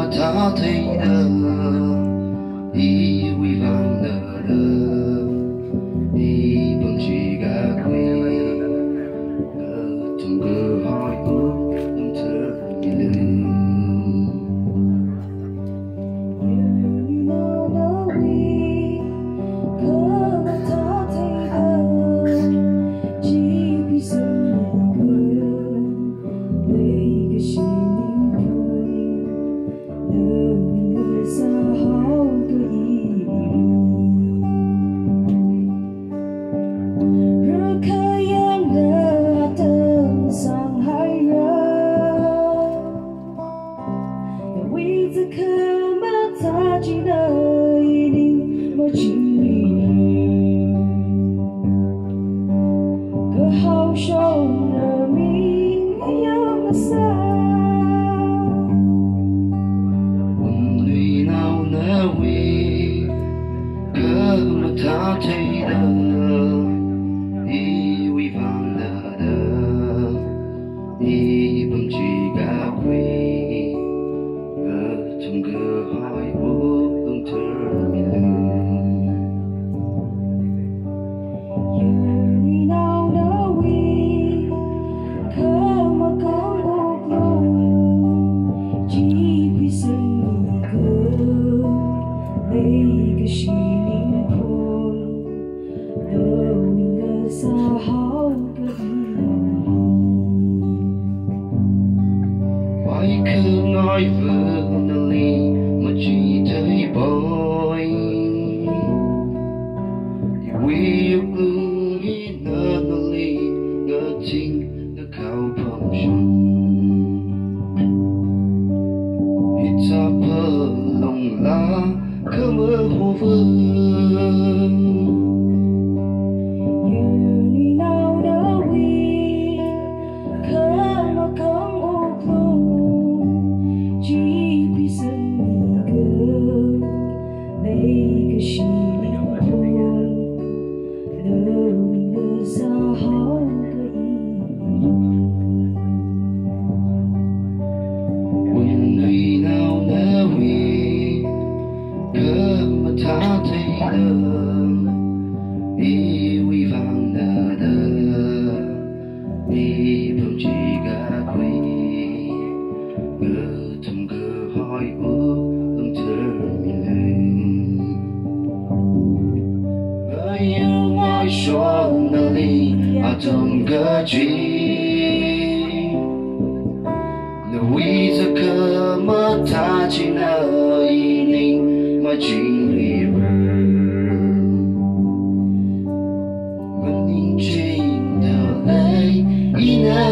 mà ta thấy đờ đi quy vang nở đờ đi bằng chỉ gà quê từng cơ hỏi ước từng thơ như lưng ta thấy đờ đi quy vang nở đờ đi bằng chỉ gà quê trong cửa hỏi ước từng thơ mi lưng Why cứ ngói vương nâng ly mà chỉ thấy bối Vì ước ưng hi nơ nâng ly ngỡ chính ngỡ khao phong chung Hít ra phơ lòng lá khơ mơ hồ vương ta thấy đờ đi quy vang nở đờ đi bằng chỉ gà quê thầm cơ hỏi ước từng thơ mi lưng yêu ngồi xuống nâng ly mà thầm cơ truy nếu quy giờ cơ mất ta chỉ nở ý ninh mà chính in